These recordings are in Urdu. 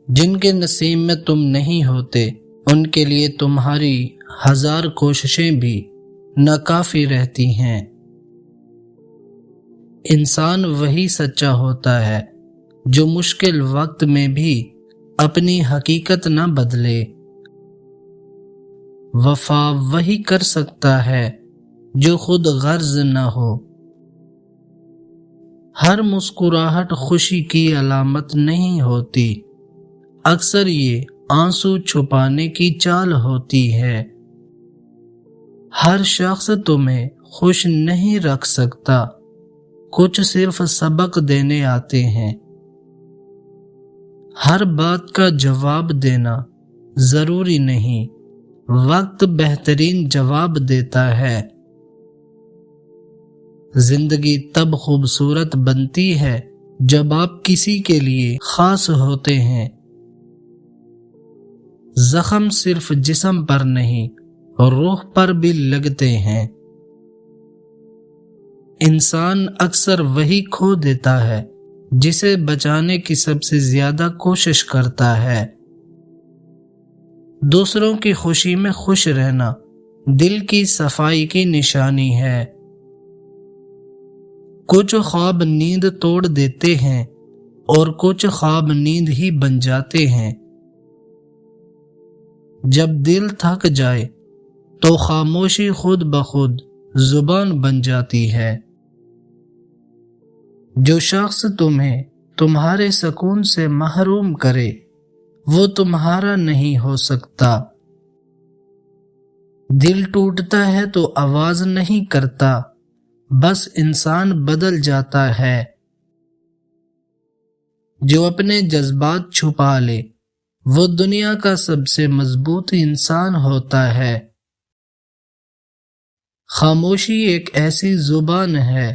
جن کے نصیب میں تم نہیں ہوتے ان کے لیے تمہاری 1000 کوششیں بھی ناکافی رہتی ہیں۔ انسان وہی سچا ہوتا ہے جو مشکل وقت میں بھی اپنی حقیقت نہ بدلے۔ وفا وہی کر سکتا ہے جو خود غرض نہ ہو۔ ہر مسکراہٹ خوشی کی علامت نہیں ہوتی، اکثر یہ آنسو چھپانے کی چال ہوتی ہے۔ ہر شخص تمہیں خوش نہیں رکھ سکتا، کچھ صرف سبق دینے آتے ہیں۔ ہر بات کا جواب دینا ضروری نہیں، وقت بہترین جواب دیتا ہے۔ زندگی تب خوبصورت بنتی ہے جب آپ کسی کے لیے خاص ہوتے ہیں۔ زخم صرف جسم پر نہیں، روح پر بھی لگتے ہیں۔ انسان اکثر وہی کھو دیتا ہے جسے بچانے کی سب سے زیادہ کوشش کرتا ہے۔ دوسروں کی خوشی میں خوش رہنا دل کی صفائی کی نشانی ہے۔ کچھ خواب نیند توڑ دیتے ہیں اور کچھ خواب نیند ہی بن جاتے ہیں۔ جب دل تھک جائے تو خاموشی خود بخود زبان بن جاتی ہے۔ جو شخص تمہیں تمہارے سکون سے محروم کرے وہ تمہارا نہیں ہو سکتا۔ دل ٹوٹتا ہے تو آواز نہیں کرتا، بس انسان بدل جاتا ہے۔ جو اپنے جذبات چھپا لے وہ دنیا کا سب سے مضبوط انسان ہوتا ہے۔ خاموشی ایک ایسی زبان ہے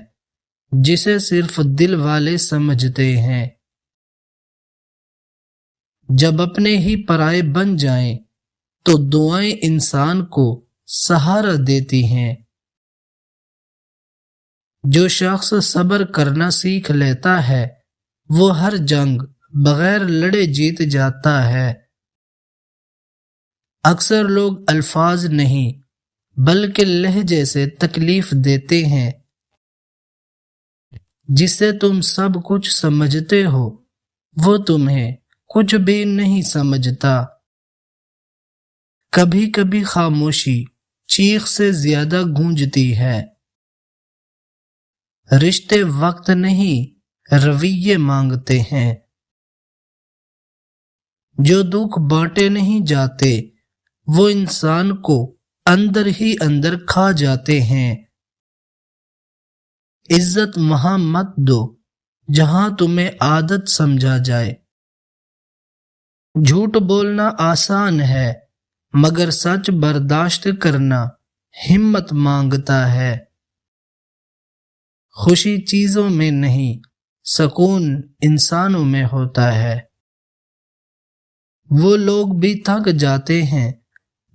جسے صرف دل والے سمجھتے ہیں۔ جب اپنے ہی پرائے بن جائیں تو دعائیں انسان کو سہارا دیتی ہیں۔ جو شخص صبر کرنا سیکھ لیتا ہے وہ ہر جنگ بغیر لڑے جیت جاتا ہے۔ اکثر لوگ الفاظ نہیں بلکہ لہجے سے تکلیف دیتے ہیں۔ جس سے تم سب کچھ سمجھتے ہو وہ تمہیں کچھ بھی نہیں سمجھتا۔ کبھی کبھی خاموشی چیخ سے زیادہ گونجتی ہے۔ رشتے وقت نہیں رویے مانگتے ہیں۔ جو دکھ بانٹے نہیں جاتے وہ انسان کو اندر ہی اندر کھا جاتے ہیں۔ عزت وہاں مت دو جہاں تمہیں عادت سمجھا جائے۔ جھوٹ بولنا آسان ہے مگر سچ برداشت کرنا ہمت مانگتا ہے۔ خوشی چیزوں میں نہیں، سکون انسانوں میں ہوتا ہے۔ وہ لوگ بھی تھک جاتے ہیں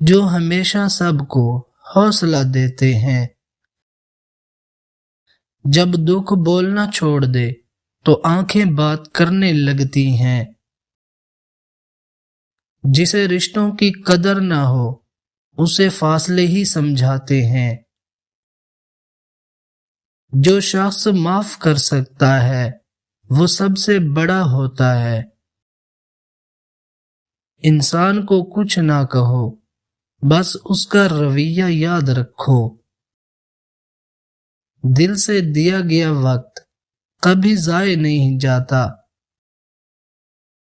جو ہمیشہ سب کو حوصلہ دیتے ہیں۔ جب دکھ بولنا چھوڑ دے تو آنکھیں بات کرنے لگتی ہیں۔ جسے رشتوں کی قدر نہ ہو اسے فاصلے ہی سمجھاتے ہیں۔ جو شخص معاف کر سکتا ہے وہ سب سے بڑا ہوتا ہے۔ انسان کو کچھ نہ کہو، بس اس کا رویہ یاد رکھو۔ دل سے دیا گیا وقت کبھی ضائع نہیں جاتا۔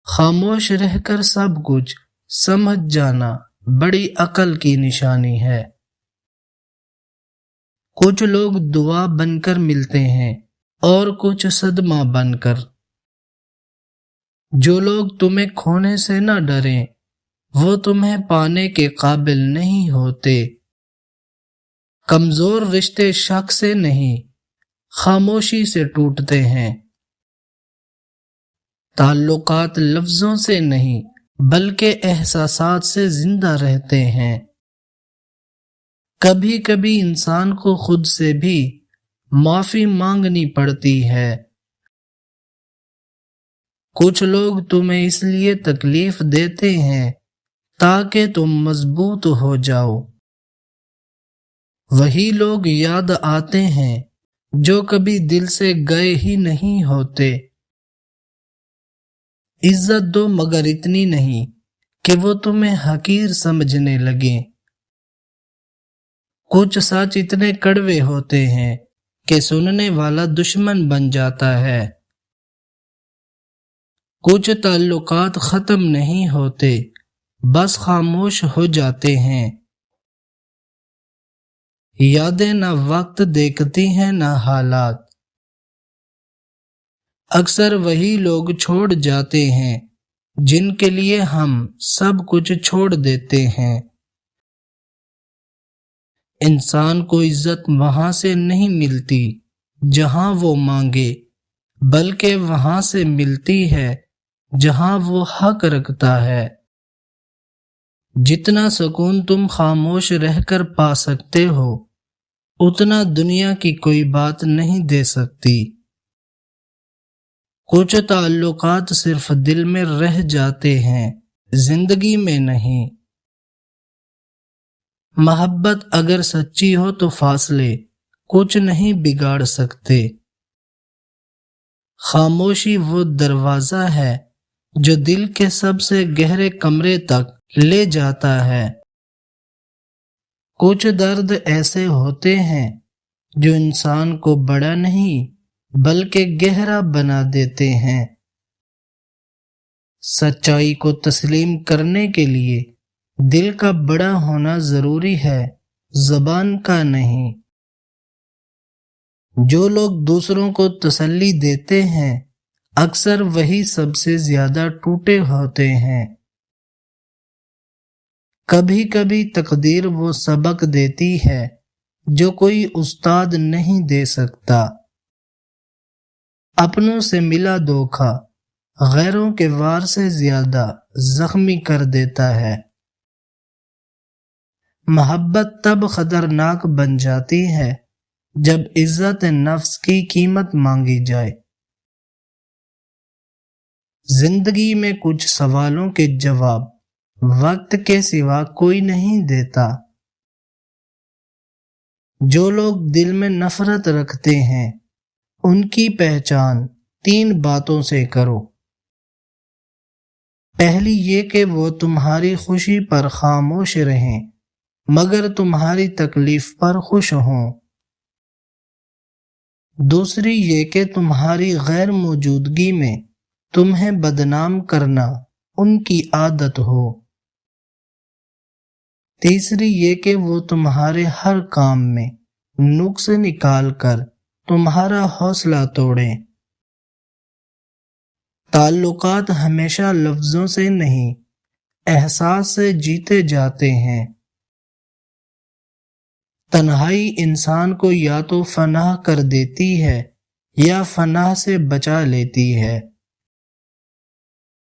خاموش رہ کر سب کچھ سمجھ جانا بڑی عقل کی نشانی ہے۔ کچھ لوگ دعا بن کر ملتے ہیں اور کچھ صدمہ بن کر۔ جو لوگ تمہیں کھونے سے نہ ڈریں وہ تمہیں پانے کے قابل نہیں ہوتے۔ کمزور رشتے شک سے نہیں، خاموشی سے ٹوٹتے ہیں۔ تعلقات لفظوں سے نہیں بلکہ احساسات سے زندہ رہتے ہیں۔ کبھی کبھی انسان کو خود سے بھی معافی مانگنی پڑتی ہے۔ کچھ لوگ تمہیں اس لیے تکلیف دیتے ہیں تاکہ تم مضبوط ہو جاؤ۔ وہی لوگ یاد آتے ہیں جو کبھی دل سے گئے ہی نہیں ہوتے۔ عزت دو مگر اتنی نہیں کہ وہ تمہیں حقیر سمجھنے لگیں۔ کچھ سچ اتنے کڑوے ہوتے ہیں کہ سننے والا دشمن بن جاتا ہے۔ کچھ تعلقات ختم نہیں ہوتے، بس خاموش ہو جاتے ہیں۔ یادیں نہ وقت دیکھتی ہیں نہ حالات، اکثر وہی لوگ چھوڑ جاتے ہیں جن کے لیے ہم سب کچھ چھوڑ دیتے ہیں۔ انسان کو عزت وہاں سے نہیں ملتی جہاں وہ مانگے، بلکہ وہاں سے ملتی ہے جہاں وہ حق رکھتا ہے۔ جتنا سکون تم خاموش رہ کر پا سکتے ہو اتنا دنیا کی کوئی بات نہیں دے سکتی۔ کچھ تعلقات صرف دل میں رہ جاتے ہیں، زندگی میں نہیں۔ محبت اگر سچی ہو تو فاصلے کچھ نہیں بگاڑ سکتے۔ خاموشی وہ دروازہ ہے جو دل کے سب سے گہرے کمرے تک لے جاتا ہے۔ کچھ درد ایسے ہوتے ہیں جو انسان کو بڑا نہیں بلکہ گہرا بنا دیتے ہیں۔ سچائی کو تسلیم کرنے کے لیے دل کا بڑا ہونا ضروری ہے، زبان کا نہیں۔ جو لوگ دوسروں کو تسلی دیتے ہیں اکثر وہی سب سے زیادہ ٹوٹے ہوتے ہیں۔ کبھی کبھی تقدیر وہ سبق دیتی ہے جو کوئی استاد نہیں دے سکتا۔ اپنوں سے ملا دھوکا غیروں کے وار سے زیادہ زخمی کر دیتا ہے۔ محبت تب خطرناک بن جاتی ہے جب عزت نفس کی قیمت مانگی جائے۔ زندگی میں کچھ سوالوں کے جواب وقت کے سوا کوئی نہیں دیتا۔ جو لوگ دل میں نفرت رکھتے ہیں ان کی پہچان 3 باتوں سے کرو۔ پہلی یہ کہ وہ تمہاری خوشی پر خاموش رہیں مگر تمہاری تکلیف پر خوش ہوں۔ دوسری یہ کہ تمہاری غیر موجودگی میں تمہیں بدنام کرنا ان کی عادت ہو۔ تیسری یہ کہ وہ تمہارے ہر کام میں نقص نکال کر تمہارا حوصلہ توڑیں۔ تعلقات ہمیشہ لفظوں سے نہیں، احساس سے جیتے جاتے ہیں۔ تنہائی انسان کو یا تو فنا کر دیتی ہے یا فنا سے بچا لیتی ہے۔